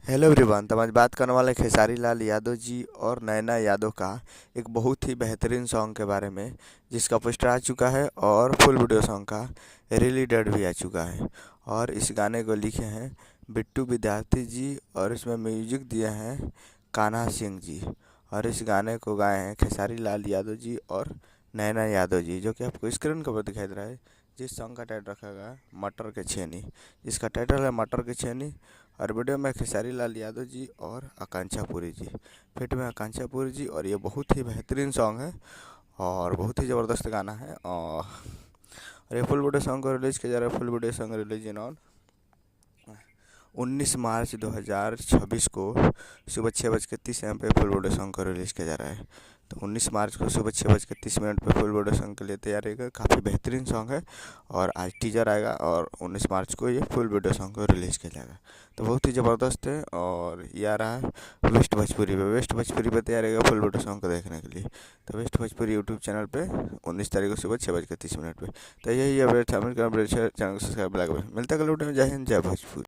Hello everyone. तो आज बात करने वाले खेसारी लाल यादव जी और नैना यादव का एक बहुत ही बेहतरीन सॉन्ग के बारे में, जिसका पोस्टर आ चुका है और फुल वीडियो सॉन्ग का रिलीडेड भी आ चुका है। और इस गाने को लिखे हैं बिट्टू विद्यार्थी जी और इसमें म्यूजिक दिए हैं कान्हा सिंह जी। और इस गाने को गाए हैं खेसारी लाल यादव जी और नैना यादव जी, जो कि आपको स्क्रीन के ऊपर दिखाई दे रहा है। जिस सॉन्ग का टाइटल रखा गया है मटर के छेनी, जिसका टाइटल है मटर के छेनी। और वीडियो में खेसारी लाल यादव जी और आकांक्षा पुरी जी, फिट में आकांक्षा पुरी जी। और ये बहुत ही बेहतरीन सॉन्ग है और बहुत ही ज़बरदस्त गाना है। और ये फुल वीडियो सॉन्ग को रिलीज़ किया जा रहा है। Full video song release in on 19 मार्च 2026 को सुबह 6:30 AM पे फुल वीडियो सॉन्ग को रिलीज़ किया जा रहा है। तो 19 मार्च को सुबह 6:30 पे फुल वीडियो सॉन्ग के लिए तैयार रहेगा। काफ़ी बेहतरीन सॉन्ग है और आज टीजर आएगा और 19 मार्च को ये फुल वीडियो सॉन्ग को रिलीज़ किया जाएगा। तो बहुत ही ज़बरदस्त है। और ये आ रहा है वेस्ट भोजपुरी पे तैयार रहेगा फुल वीडियो सॉन्ग को देखने के लिए। तो वेस्ट भोजपुरी यूट्यूब चैनल पे 19 तारीख को सुबह 6:30 पे। तो यही अपडेट था। चैनल को सब्सक्राइब मिलता है कल वीडियो में। जय हिंद, जय भोजपुरी।